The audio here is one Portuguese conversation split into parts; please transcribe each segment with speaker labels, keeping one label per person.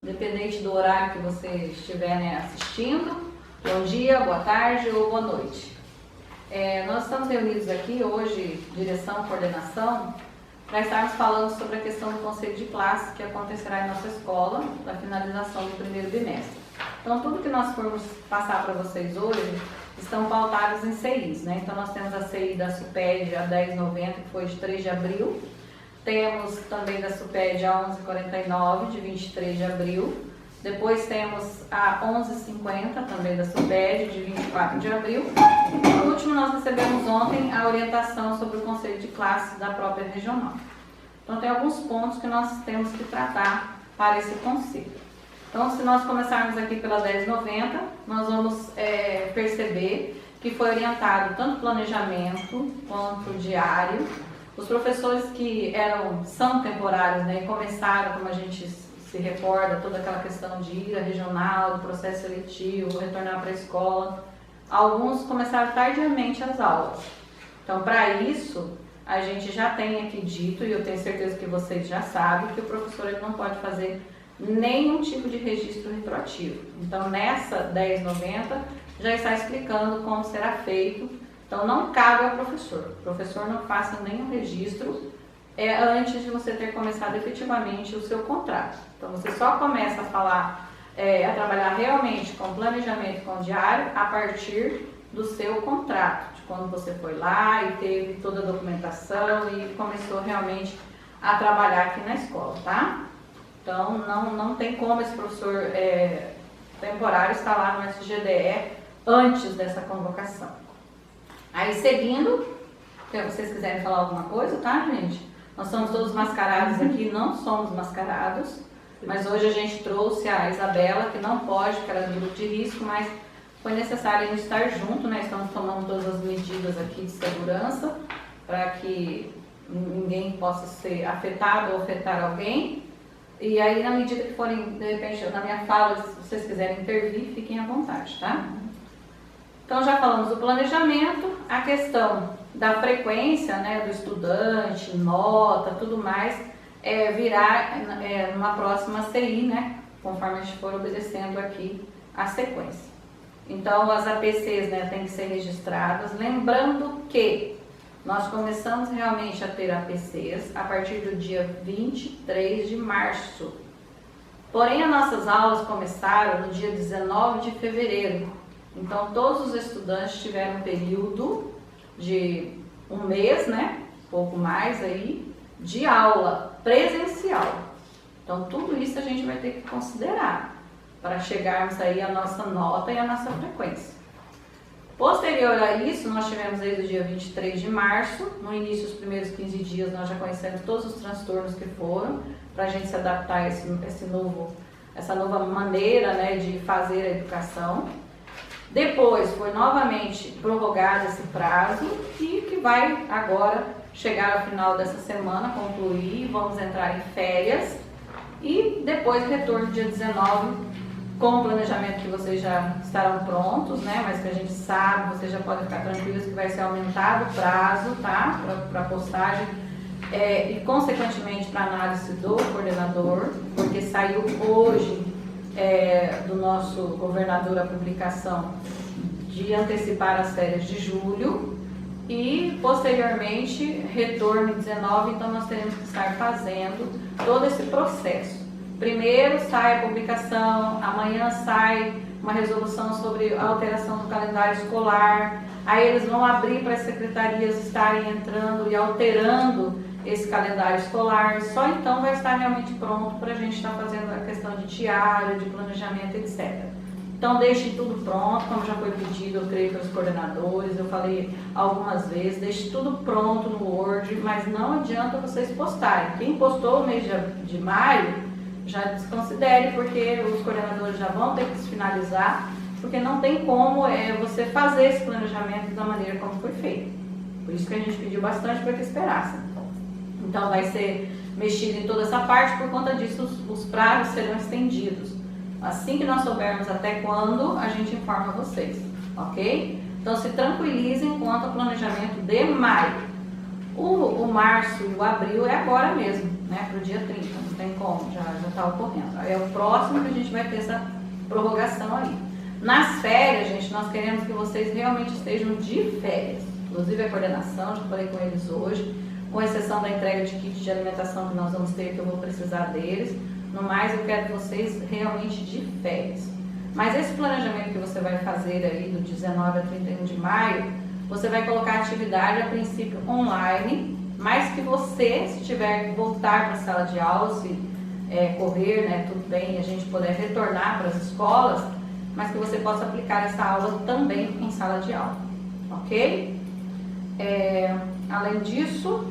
Speaker 1: Independente do horário que você estiver, assistindo, bom dia, boa tarde ou boa noite. Nós estamos reunidos aqui hoje, direção, coordenação, para estarmos falando sobre a questão do conselho de classe que acontecerá em nossa escola na finalização do primeiro bimestre. Então, tudo que nós formos passar para vocês hoje estão pautados em CIs, Então, nós temos a CI da SUPED a 1090, que foi de 3 de abril. Temos também da SUPED a 1149, de 23 de abril. Depois temos a 1150, também da SUPED, de 24 de abril. E por último, nós recebemos ontem a orientação sobre o conselho de classe da própria regional. Então, tem alguns pontos que nós temos que tratar para esse conselho. Então, se nós começarmos aqui pela 1090, nós vamos perceber que foi orientado tanto o planejamento quanto o diário. Os professores que são temporários, e começaram, como a gente se recorda, toda aquela questão de ir à regional, do processo seletivo, retornar para a escola, alguns começaram tardiamente as aulas. Então, para isso, a gente já tem aqui dito, e eu tenho certeza que vocês já sabem, que o professor ele não pode fazer nenhum tipo de registro retroativo. Então, nessa 1090, já está explicando como será feito. Então, não cabe ao professor. O professor não faça nenhum registro antes de você ter começado efetivamente o seu contrato. Então, você só começa a trabalhar realmente com planejamento e com diário a partir do seu contrato, de quando você foi lá e teve toda a documentação e começou realmente a trabalhar aqui na escola, tá? Então, não tem como esse professor temporário estar lá no SGDE antes dessa convocação. Aí, seguindo, se vocês quiserem falar alguma coisa, tá, gente? Nós somos todos mascarados aqui, não somos mascarados, mas hoje a gente trouxe a Isabela, que não pode, porque ela é do grupo de risco, mas foi necessário a gente estar junto, Estamos tomando todas as medidas aqui de segurança, para que ninguém possa ser afetado ou afetar alguém. E aí, na medida que forem, de repente, na minha fala, se vocês quiserem intervir, fiquem à vontade, tá? Então, já falamos do planejamento, a questão da frequência, do estudante, nota, tudo mais, virá numa próxima CI, conforme a gente for obedecendo aqui a sequência. Então, as APCs, têm que ser registradas, lembrando que nós começamos realmente a ter APCs a partir do dia 23 de março. Porém, as nossas aulas começaram no dia 19 de fevereiro. Então, todos os estudantes tiveram um período de um mês, pouco mais aí, de aula presencial. Então, tudo isso a gente vai ter que considerar para chegarmos aí à nossa nota e à nossa frequência. Posterior a isso, nós tivemos aí do dia 23 de março, no início dos primeiros 15 dias, nós já conhecemos todos os transtornos que foram, para a gente se adaptar a essa nova maneira, de fazer a educação. Depois foi novamente prorrogado esse prazo e que vai agora chegar ao final dessa semana, concluir, vamos entrar em férias e depois retorno dia 19 com o planejamento que vocês já estarão prontos, mas que a gente sabe, vocês já podem ficar tranquilos que vai ser aumentado o prazo, tá? Para postagem e consequentemente para análise do coordenador, porque saiu hoje do nosso governador a publicação de antecipar as férias de julho e posteriormente retorno em 19, então nós teremos que estar fazendo todo esse processo. Primeiro sai a publicação, amanhã sai uma resolução sobre a alteração do calendário escolar, aí eles vão abrir para as secretarias estarem entrando e alterando esse calendário escolar, só então vai estar realmente pronto para a gente estar fazendo a questão de diário, de planejamento, etc. Então, deixe tudo pronto, como já foi pedido, eu creio, pelos coordenadores, eu falei algumas vezes, deixe tudo pronto no Word, mas não adianta vocês postarem. Quem postou o mês de maio, já desconsidere, porque os coordenadores já vão ter que finalizar, porque não tem como você fazer esse planejamento da maneira como foi feito. Por isso que a gente pediu bastante para que esperassem. Então, vai ser mexido em toda essa parte, por conta disso os prazos serão estendidos. Assim que nós soubermos até quando, a gente informa vocês, ok? Então, se tranquilizem quanto ao planejamento de maio. O março e o abril é agora mesmo, né? Para o dia 30, não tem como, já está ocorrendo. É o próximo que a gente vai ter essa prorrogação aí. Nas férias, gente, nós queremos que vocês realmente estejam de férias. Inclusive a coordenação, já falei com eles hoje, com exceção da entrega de kit de alimentação que nós vamos ter, que eu vou precisar deles. No mais, eu quero vocês realmente de férias. Mas esse planejamento que você vai fazer aí do 19 a 31 de maio, você vai colocar a atividade a princípio online, mas que você, se tiver que voltar para a sala de aula, se correr, né, tudo bem, a gente puder retornar para as escolas, mas que você possa aplicar essa aula também em sala de aula, ok? Além disso,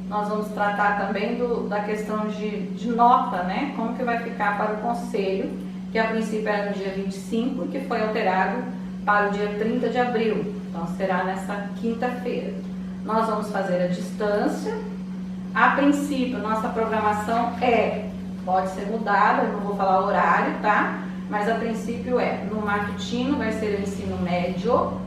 Speaker 1: nós vamos tratar também da questão de nota, né? Como que vai ficar para o conselho, que a princípio era no dia 25 e que foi alterado para o dia 30 de abril. Então será nessa quinta-feira. Nós vamos fazer a distância. A princípio, nossa programação pode ser mudada, eu não vou falar o horário, tá? Mas a princípio no matutino vai ser o ensino médio,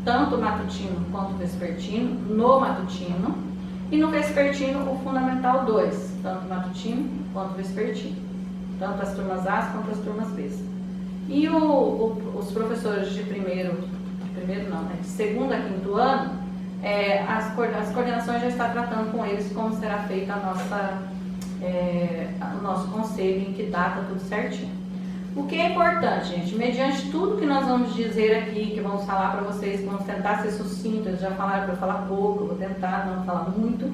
Speaker 1: tanto matutino quanto vespertino, no matutino. E no vespertino, o Fundamental 2, tanto matutino quanto vespertino. Tanto as turmas A quanto as turmas B. E os professores de segundo a quinto ano, as coordenações já estão tratando com eles como será feita o nosso conselho, em que data, tudo certinho. O que é importante, gente, mediante tudo que nós vamos dizer aqui, que vamos falar para vocês, vamos tentar ser sucintos, eles já falaram para eu falar pouco, eu vou tentar não falar muito,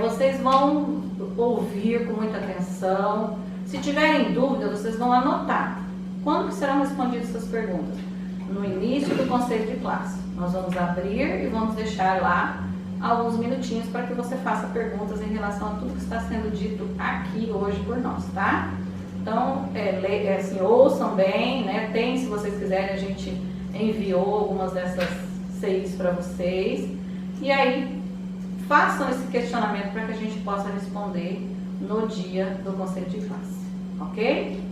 Speaker 1: vocês vão ouvir com muita atenção. Se tiverem dúvida, vocês vão anotar. Quando que serão respondidas essas perguntas? No início do conselho de classe. Nós vamos abrir e vamos deixar lá alguns minutinhos para que você faça perguntas em relação a tudo que está sendo dito aqui hoje por nós, tá? Então, assim, ouçam bem, né? Se vocês quiserem, a gente enviou algumas dessas 6 para vocês. E aí, façam esse questionamento para que a gente possa responder no dia do conselho de classe, ok?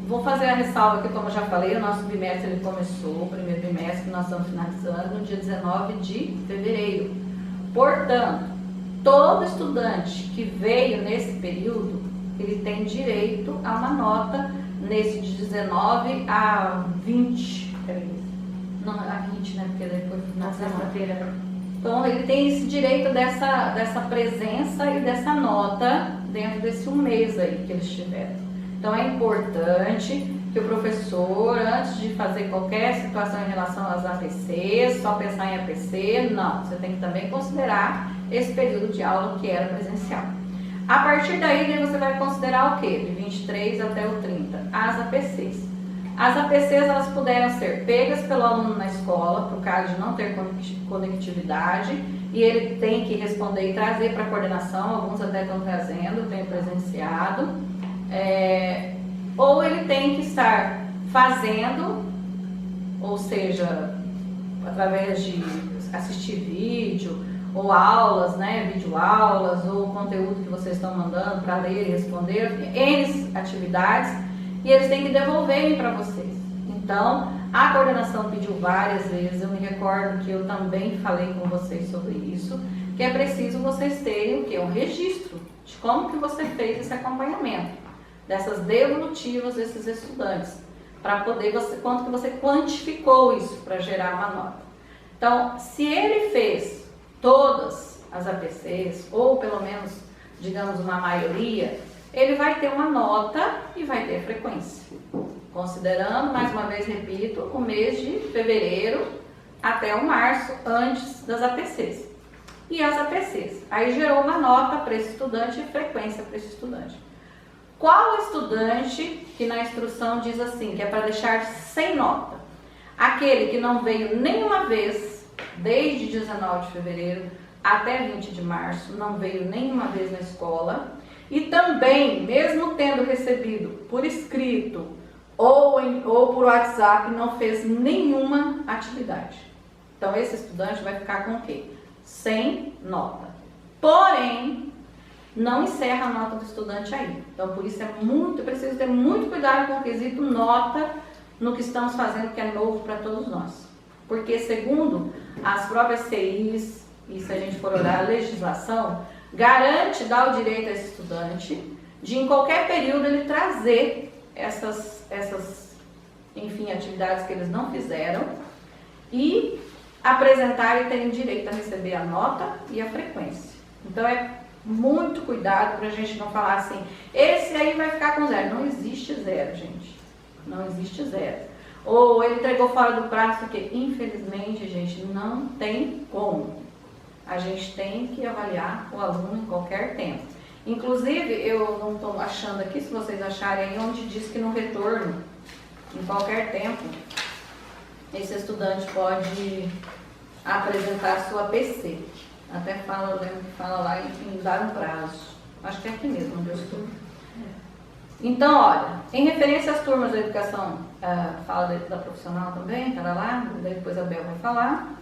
Speaker 1: Vou fazer a ressalva aqui, como eu já falei, o nosso bimestre ele começou, o primeiro bimestre que nós estamos finalizando no dia 19 de fevereiro. Portanto, todo estudante que veio nesse período, ele tem direito a uma nota nesse de 19 a 20. Não, a 20, né? Porque depois na sexta-feira. Então, ele tem esse direito dessa presença e dessa nota dentro desse um mês aí que eles tiveram. Então, é importante que o professor, antes de fazer qualquer situação em relação às APCs, só pensar em APC, não. Você tem que também considerar esse período de aula que era presencial. A partir daí, você vai considerar o quê? De 23 até o 30, as APCs. As APCs, elas puderam ser pegas pelo aluno na escola, por caso de não ter conectividade, e ele tem que responder e trazer para a coordenação, alguns até estão trazendo, tenho presenciado, ou ele tem que estar fazendo, ou seja, através de assistir vídeo, ou aulas, né, videoaulas, ou conteúdo que vocês estão mandando para ler e responder, N atividades, e eles têm que devolverem para vocês. Então, a coordenação pediu várias vezes, eu me recordo que eu também falei com vocês sobre isso, que é preciso vocês terem o quê? Um registro de como que você fez esse acompanhamento, dessas devolutivas desses estudantes, para poder quanto que você quantificou isso para gerar uma nota. Então, se ele fez todas as APCs, ou pelo menos, digamos, uma maioria, ele vai ter uma nota e vai ter frequência. Considerando, mais uma vez repito, o mês de fevereiro até o março, antes das APCs. E as APCs. Aí gerou uma nota para esse estudante e frequência para esse estudante. Qual estudante que na instrução diz assim, que é para deixar sem nota? Aquele que não veio nenhuma vez, desde 19 de fevereiro até 20 de março, não veio nenhuma vez na escola, e também, mesmo tendo recebido por escrito ou por WhatsApp, não fez nenhuma atividade. Então, esse estudante vai ficar com o quê? Sem nota. Porém, não encerra a nota do estudante aí. Então, por isso preciso ter muito cuidado com o quesito nota no que estamos fazendo, que é novo para todos nós. Porque, segundo as próprias CIs, e se a gente for olhar a legislação, garante dar o direito a esse estudante de em qualquer período ele trazer essas enfim, atividades que eles não fizeram e apresentar e terem direito a receber a nota e a frequência. Então é muito cuidado para a gente não falar assim, esse aí vai ficar com zero. Não existe zero, gente. Não existe zero. Ou ele entregou fora do prazo, porque infelizmente, gente, não tem como. A gente tem que avaliar o aluno em qualquer tempo. Inclusive, eu não estou achando aqui, se vocês acharem aí, onde diz que no retorno, em qualquer tempo, esse estudante pode apresentar a sua PC. Até fala, eu lembro que fala lá em dar um prazo. Acho que é aqui mesmo onde eu estou. Então, olha, em referência às turmas da educação, fala da profissional também, tá lá, depois a Bel vai falar,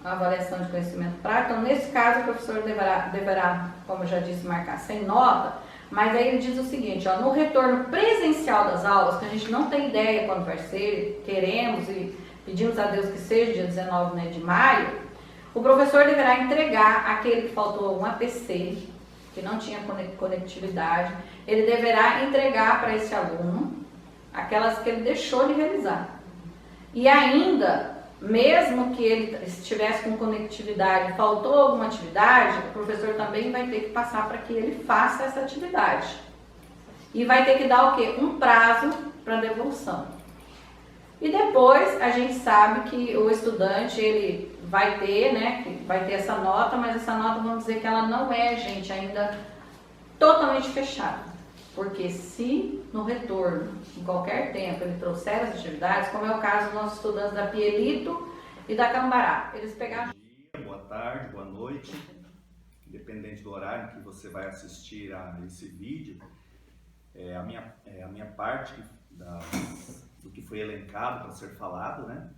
Speaker 1: a avaliação de conhecimento prático. Então, nesse caso, o professor deverá, como eu já disse, marcar sem nota, mas aí ele diz o seguinte, ó, no retorno presencial das aulas, que a gente não tem ideia quando vai ser, queremos e pedimos a Deus que seja dia 19, né, de maio, o professor deverá entregar aquele que faltou um APC, que não tinha conectividade, ele deverá entregar para esse aluno aquelas que ele deixou de realizar. E ainda, mesmo que ele estivesse com conectividade, faltou alguma atividade, o professor também vai ter que passar para que ele faça essa atividade. E vai ter que dar o quê? Um prazo para devolução. E depois a gente sabe que o estudante, ele vai ter, né, vai ter essa nota, mas essa nota, vamos dizer que ela não é, gente, ainda totalmente fechada. Porque se no retorno, em qualquer tempo, ele trouxer as atividades, como é o caso dos nossos estudantes da Pielito e da Cambará, eles pegaram...
Speaker 2: Bom dia, boa tarde, boa noite, independente do horário que você vai assistir a esse vídeo, a minha parte do que foi elencado para ser falado, né?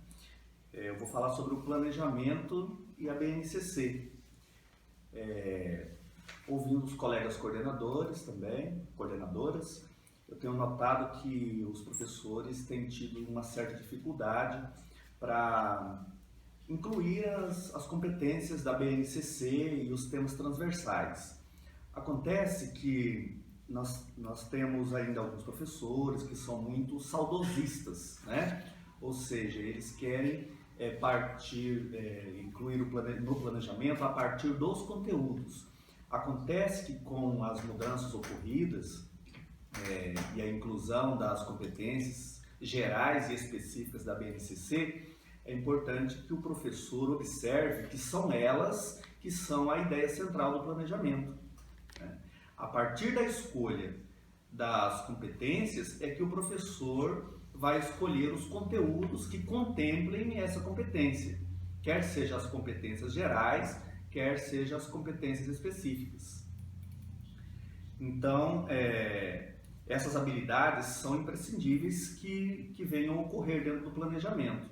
Speaker 2: Eu vou falar sobre o planejamento e a BNCC. Ouvindo os colegas coordenadores também, coordenadoras, eu tenho notado que os professores têm tido uma certa dificuldade para incluir as competências da BNCC e os temas transversais. Acontece que nós temos ainda alguns professores que são muito saudosistas, né? Ou seja, eles querem incluir no planejamento a partir dos conteúdos. Acontece que com as mudanças ocorridas e a inclusão das competências gerais e específicas da BNCC, é importante que o professor observe que são elas que são a ideia central do planejamento, né? A partir da escolha das competências é que o professor vai escolher os conteúdos que contemplem essa competência, quer seja as competências gerais, quer seja as competências específicas. Então, essas habilidades são imprescindíveis que venham a ocorrer dentro do planejamento.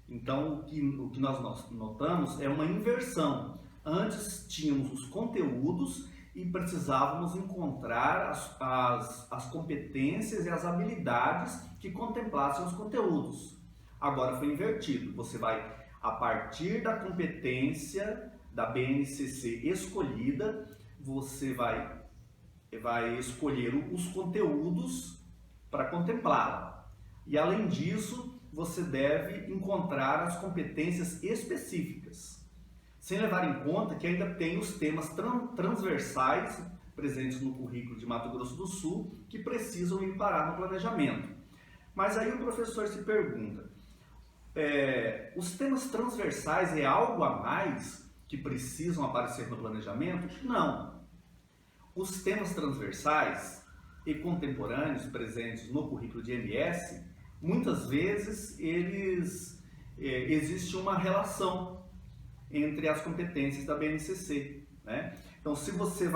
Speaker 2: Então, o que nós notamos é uma inversão. Antes tínhamos os conteúdos e precisávamos encontrar as competências e as habilidades que contemplassem os conteúdos. Agora foi invertido. Você vai, a partir da competência da BNCC escolhida, você vai escolher os conteúdos para contemplá-la. E além disso, você deve encontrar as competências específicas, sem levar em conta que ainda tem os temas transversais presentes no currículo de Mato Grosso do Sul que precisam ir parar no planejamento. Mas aí o professor se pergunta, os temas transversais é algo a mais que precisam aparecer no planejamento? Não. Os temas transversais e contemporâneos presentes no currículo de MS, muitas vezes existe uma relação entre as competências da BNCC, né? Então, se você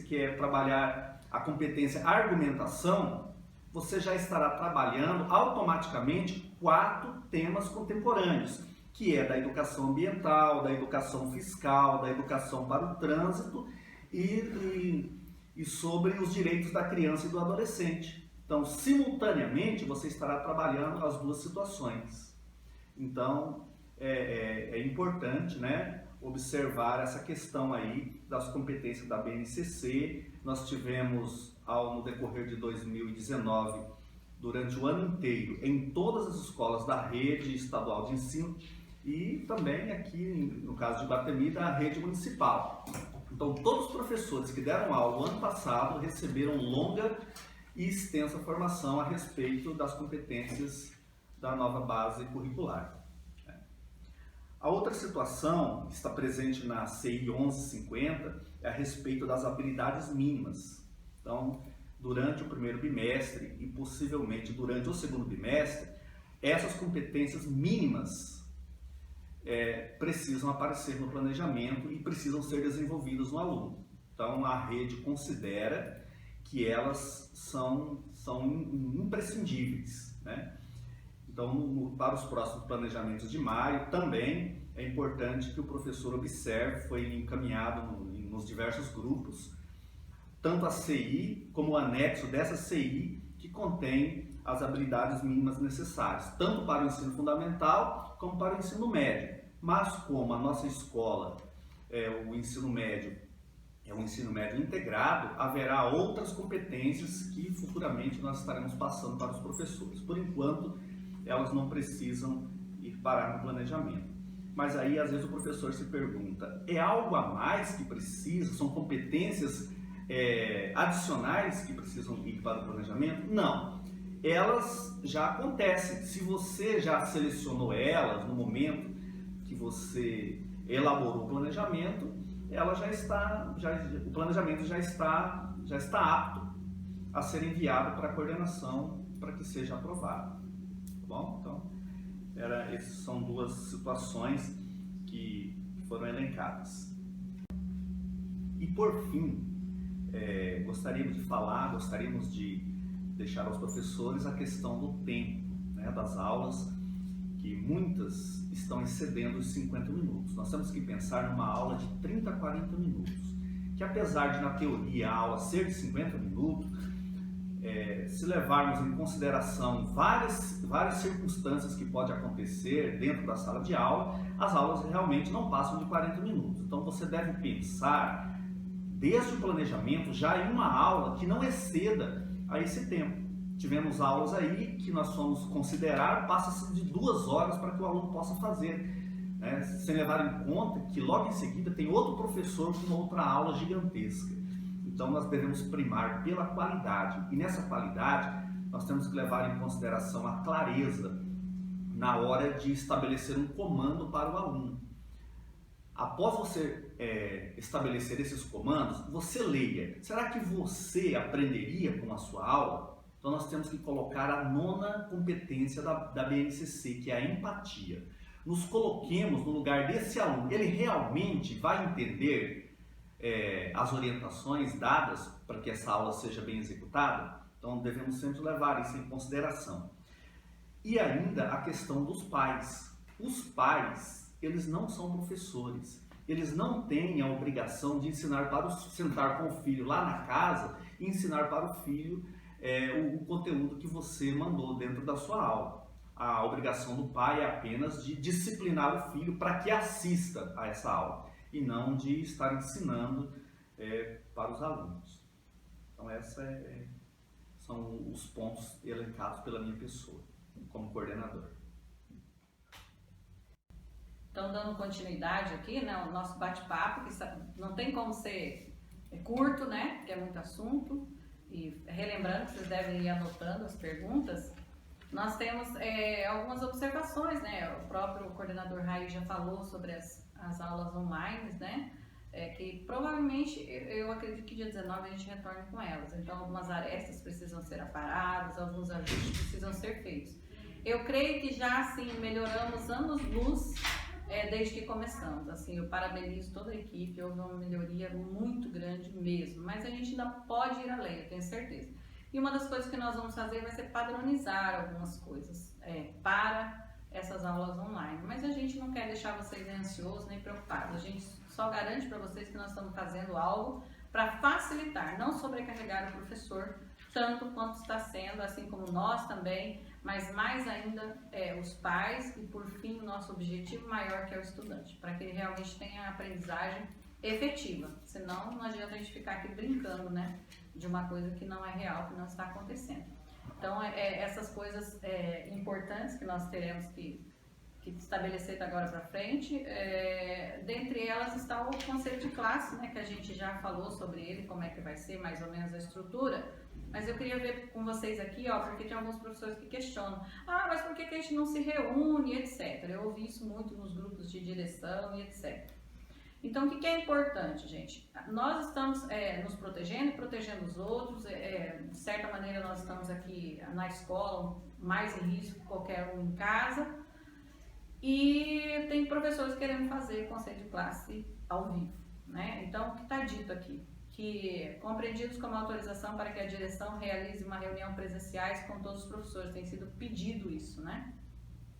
Speaker 2: quer trabalhar a competência argumentação, você já estará trabalhando automaticamente 4 temas contemporâneos, que é da educação ambiental, da educação fiscal, da educação para o trânsito e sobre os direitos da criança e do adolescente. Então, simultaneamente, você estará trabalhando as duas situações. Então, é importante, né, observar essa questão aí das competências da BNCC. Nós tivemos, no decorrer de 2019, durante o ano inteiro, em todas as escolas da rede estadual de ensino e também aqui, no caso de Iguatemi, da rede municipal. Então, todos os professores que deram aula o ano passado receberam longa e extensa formação a respeito das competências da nova base curricular. A outra situação que está presente na CI 1150 é a respeito das habilidades mínimas. Então, durante o primeiro bimestre e possivelmente durante o segundo bimestre, essas competências mínimas precisam aparecer no planejamento e precisam ser desenvolvidas no aluno. Então, a rede considera que elas são imprescindíveis, né? Então, para os próximos planejamentos de maio, também é importante que o professor observe, foi encaminhado nos diversos grupos, tanto a CI como o anexo dessa CI, que contém as habilidades mínimas necessárias, tanto para o ensino fundamental como para o ensino médio. Mas como a nossa escola, o ensino médio, é um ensino médio integrado, haverá outras competências que futuramente nós estaremos passando para os professores. Por enquanto, elas não precisam ir parar no planejamento. Mas aí, às vezes, o professor se pergunta, é algo a mais que precisa? São competências adicionais que precisam ir para o planejamento? Não. Elas já acontecem. Se você já selecionou elas no momento que você elaborou o planejamento, ela o planejamento já está apto a ser enviado para a coordenação para que seja aprovado. Bom, então, essas são duas situações que foram elencadas. E por fim, gostaríamos de deixar aos professores a questão do tempo, né, das aulas, que muitas estão excedendo os 50 minutos. Nós temos que pensar numa aula de 30 a 40 minutos, que apesar de na teoria a aula ser de 50 minutos, se levarmos em consideração várias circunstâncias que podem acontecer dentro da sala de aula, as aulas realmente não passam de 40 minutos. Então você deve pensar, desde o planejamento, já em uma aula que não exceda a esse tempo. Tivemos aulas aí que nós fomos considerar, passa-se de 2 horas para que o aluno possa fazer, né? Sem levar em conta que logo em seguida tem outro professor com outra aula gigantesca. Então nós devemos primar pela qualidade, e nessa qualidade nós temos que levar em consideração a clareza na hora de estabelecer um comando para o aluno. Após você estabelecer esses comandos, você leia. Será que você aprenderia com a sua aula? Então nós temos que colocar a 9ª competência da BNCC, que é a empatia. Nos coloquemos no lugar desse aluno. Ele realmente vai entender as orientações dadas para que essa aula seja bem executada? Então devemos sempre levar isso em consideração. E ainda a questão dos pais. Os pais, eles não são professores. Eles não têm a obrigação de sentar com o filho lá na casa e ensinar para o filho o conteúdo que você mandou dentro da sua aula. A obrigação do pai é apenas de disciplinar o filho para que assista a essa aula e não de estar ensinando para os alunos. Então esses são os pontos elencados pela minha pessoa como coordenador.
Speaker 1: Então, dando continuidade aqui, né, o nosso bate-papo, que não tem como ser curto, né, porque é muito assunto. E relembrando que vocês devem ir anotando as perguntas, nós temos algumas observações, né? O próprio coordenador Raí já falou sobre as aulas online, né? Que provavelmente, eu acredito que dia 19 a gente retorne com elas. Então, algumas arestas precisam ser aparadas, alguns ajustes precisam ser feitos. Eu creio que já, assim, melhoramos anos-luz desde que começamos. Assim, eu parabenizo toda a equipe, houve uma melhoria muito grande mesmo, mas a gente ainda pode ir além, eu tenho certeza. E uma das coisas que nós vamos fazer vai ser padronizar algumas coisas para essas aulas online, mas a gente não quer deixar vocês ansiosos nem preocupados, a gente só garante para vocês que nós estamos fazendo algo para facilitar, não sobrecarregar o professor tanto quanto está sendo, assim como nós também, mas mais ainda os pais e, por fim, o nosso objetivo maior, que é o estudante, para que ele realmente tenha a aprendizagem efetiva. Senão, não adianta a gente ficar aqui brincando, né, de uma coisa que não é real, que não está acontecendo. Então, essas coisas importantes que nós teremos que estabelecer da agora para frente, dentre elas está o conselho de classe, né, que a gente já falou sobre ele, como é que vai ser mais ou menos a estrutura, mas eu queria ver com vocês aqui, porque tem alguns professores que questionam, mas por que a gente não se reúne, etc. Eu ouvi isso muito nos grupos de direção e etc. Então, o que é importante, gente? Nós estamos nos protegendo e protegendo os outros, de certa maneira nós estamos aqui na escola, mais em risco que qualquer um em casa, e tem professores querendo fazer conselho de classe ao vivo, né? Então, o que está dito aqui? Que compreendidos como autorização para que a direção realize uma reunião presenciais com todos os professores, tem sido pedido isso, né?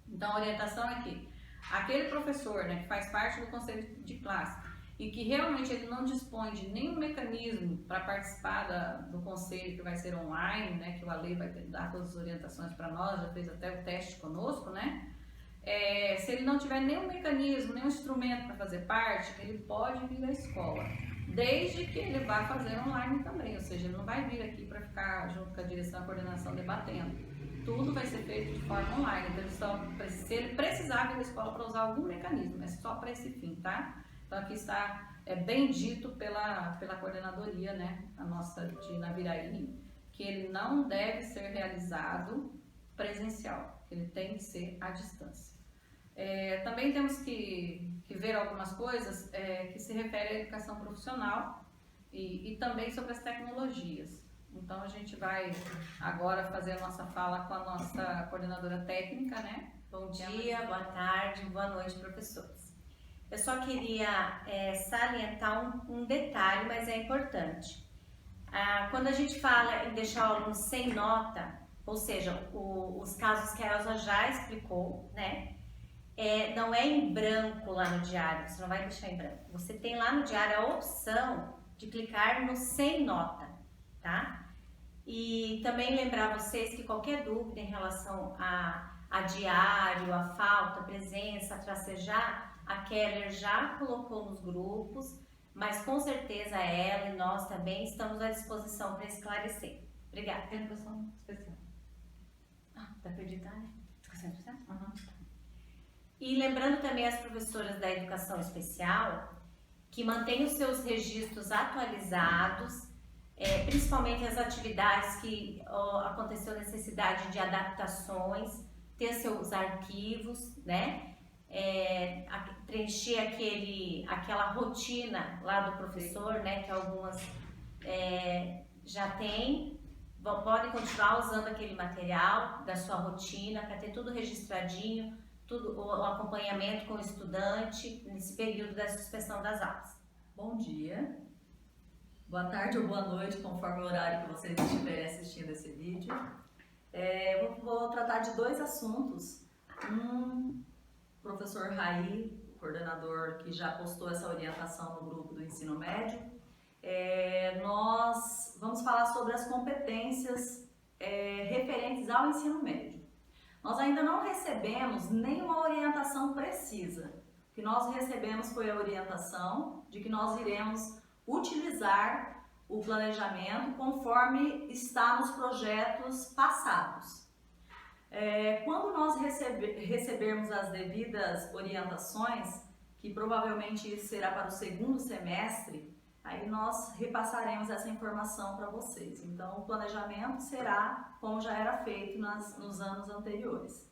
Speaker 1: Então, a orientação é que aquele professor, né, que faz parte do conselho de classe e que realmente ele não dispõe de nenhum mecanismo para participar do conselho, que vai ser online, né, que o Ale vai dar todas as orientações para nós, já fez até o teste conosco, né? Se ele não tiver nenhum mecanismo, nenhum instrumento para fazer parte, ele pode vir à escola, desde que ele vá fazer online também, ou seja, ele não vai vir aqui para ficar junto com a direção e a coordenação debatendo. Tudo vai ser feito de forma online, então se ele precisar vir à escola para usar algum mecanismo, é só para esse fim, tá? Então aqui está bem dito pela coordenadoria, né, a nossa de Naviraí, que ele não deve ser realizado presencial, ele tem que ser à distância. Também temos que ver algumas coisas que se referem à educação profissional e também sobre as tecnologias. Então a gente vai agora fazer a nossa fala com a nossa coordenadora técnica, né?
Speaker 3: Bom dia, boa tarde, boa noite, professores. Eu só queria salientar um detalhe, mas é importante. Quando a gente fala em deixar o aluno sem nota, ou seja, os casos que a Elza já explicou, né? Não é em branco lá no diário, você não vai deixar em branco. Você tem lá no diário a opção de clicar no sem nota, tá? E também lembrar vocês que qualquer dúvida em relação a diário, a falta, a presença, a tracejar, a Keller já colocou nos grupos, mas com certeza ela e nós também estamos à disposição para esclarecer. Obrigada.
Speaker 1: Tem educação especial.
Speaker 3: Tá perdido, né? Educação especial?
Speaker 1: Uhum.
Speaker 3: E lembrando também as professoras da educação especial que mantêm os seus registros atualizados, principalmente as atividades que aconteceu necessidade de adaptações, ter seus arquivos, né? Preencher aquela rotina lá do professor, né? Que algumas já têm. Podem continuar usando aquele material da sua rotina para ter tudo registradinho, tudo o acompanhamento com o estudante nesse período da suspensão das aulas.
Speaker 4: Bom dia, boa tarde ou boa noite, conforme o horário que vocês estiverem assistindo esse vídeo. Vou tratar de dois assuntos. Professor Raí, coordenador que já postou essa orientação no grupo do ensino médio, nós vamos falar sobre as competências referentes ao ensino médio. Nós ainda não recebemos nenhuma orientação precisa. O que nós recebemos foi a orientação de que nós iremos utilizar o planejamento conforme está nos projetos passados. Quando nós recebermos as devidas orientações, que provavelmente isso será para o segundo semestre, aí nós repassaremos essa informação para vocês. Então, o planejamento será como já era feito nos anos anteriores.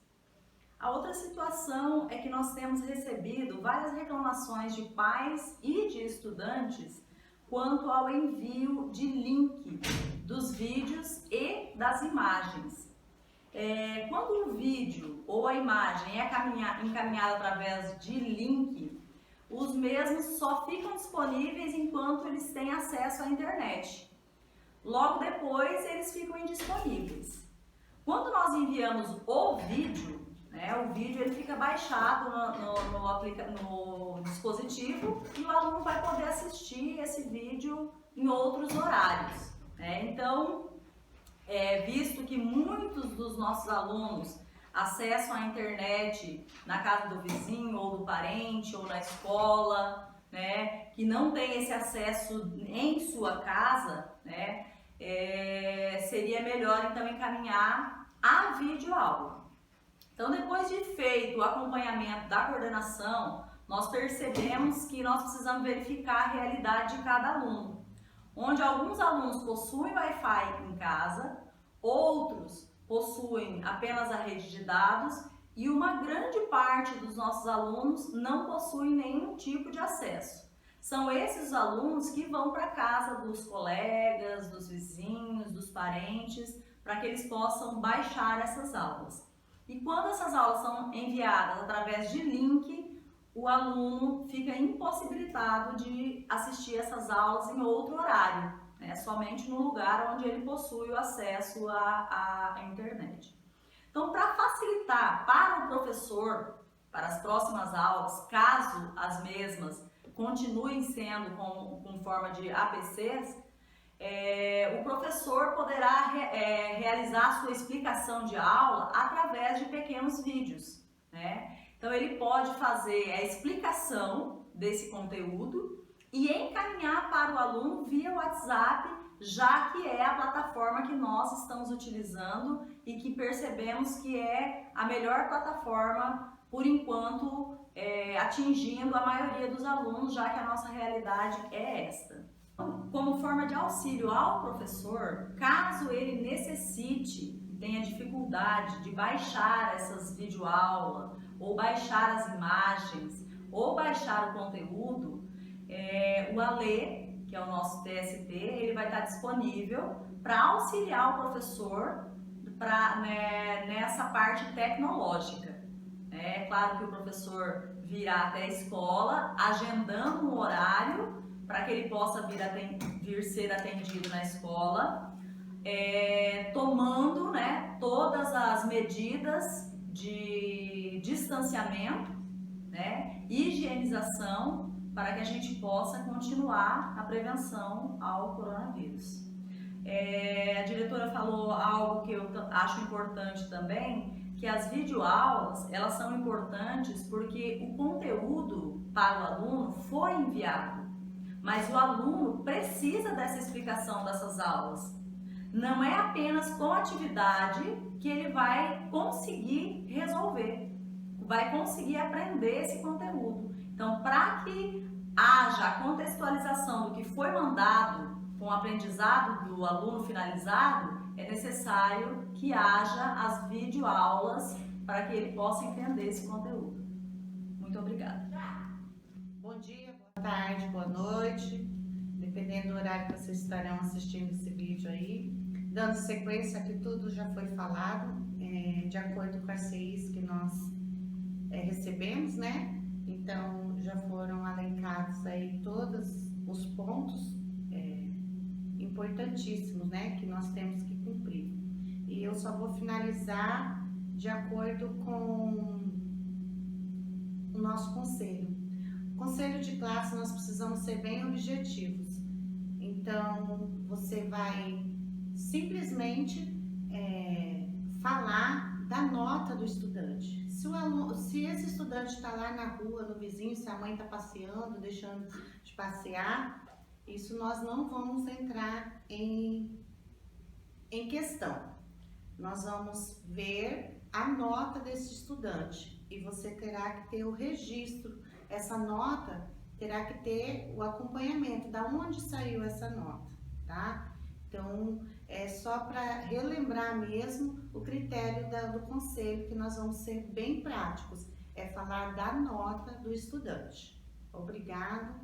Speaker 4: A outra situação é que nós temos recebido várias reclamações de pais e de estudantes quanto ao envio de link dos vídeos e das imagens. Quando o vídeo ou a imagem é encaminhada através de link, os mesmos só ficam disponíveis enquanto eles têm acesso à internet. Logo depois, eles ficam indisponíveis. Quando nós enviamos o vídeo, o vídeo ele fica baixado no dispositivo e o aluno vai poder assistir esse vídeo em outros horários. Então, visto que muitos dos nossos alunos acessam a internet na casa do vizinho ou do parente ou na escola, né, que não tem esse acesso em sua casa, né, seria melhor então encaminhar a videoaula. Então, depois de feito o acompanhamento da coordenação, nós percebemos que nós precisamos verificar a realidade de cada aluno, onde alguns alunos possuem Wi-Fi em casa, outros possuem apenas a rede de dados e uma grande parte dos nossos alunos não possuem nenhum tipo de acesso. São esses alunos que vão para a casa dos colegas, dos vizinhos, dos parentes, para que eles possam baixar essas aulas. E quando essas aulas são enviadas através de link, o aluno fica impossibilitado de assistir essas aulas em outro horário, né? Somente no lugar onde ele possui o acesso à internet. Então, para facilitar para o professor, para as próximas aulas, caso as mesmas continuem sendo com forma de APCs, o professor poderá realizar sua explicação de aula através de pequenos vídeos, né? Então, ele pode fazer a explicação desse conteúdo e encaminhar para o aluno via WhatsApp, já que é a plataforma que nós estamos utilizando e que percebemos que é a melhor plataforma, por enquanto, atingindo a maioria dos alunos, já que a nossa realidade é esta. Como forma de auxílio ao professor, caso ele necessite, tenha dificuldade de baixar essas videoaulas, ou baixar as imagens, ou baixar o conteúdo, o ALE, que é o nosso TST, ele vai estar disponível para auxiliar o professor nessa parte tecnológica. É claro que o professor virá até a escola, agendando um horário para que ele possa vir ser atendido na escola, tomando, né, todas as medidas de distanciamento, né, higienização, para que a gente possa continuar a prevenção ao coronavírus. A diretora falou algo que eu acho importante também, que as videoaulas, elas são importantes porque o conteúdo para o aluno foi enviado, mas o aluno precisa dessa explicação dessas aulas. Não é apenas com atividade que ele vai conseguir resolver, vai conseguir aprender esse conteúdo. Então, para que haja a contextualização do que foi mandado com o aprendizado do aluno finalizado, é necessário que haja as videoaulas para que ele possa entender esse conteúdo. Muito obrigada.
Speaker 5: Bom dia, boa tarde, boa noite, dependendo do horário que vocês estarão assistindo esse vídeo aí. Dando sequência que tudo já foi falado, de acordo com as CIs que nós recebemos, né? Então, já foram elencados aí todos os pontos importantíssimos, né? Que nós temos que cumprir. E eu só vou finalizar de acordo com o nosso conselho. Conselho de classe, nós precisamos ser bem objetivos. Então, você vai simplesmente falar da nota do estudante. Se esse estudante está lá na rua, no vizinho, se a mãe está passeando, deixando de passear, isso nós não vamos entrar em questão. Nós vamos ver a nota desse estudante e você terá que ter o registro. Essa nota terá que ter o acompanhamento, da onde saiu essa nota, tá? Então, é só para relembrar mesmo o critério do conselho, que nós vamos ser bem práticos, é falar da nota do estudante. Obrigado.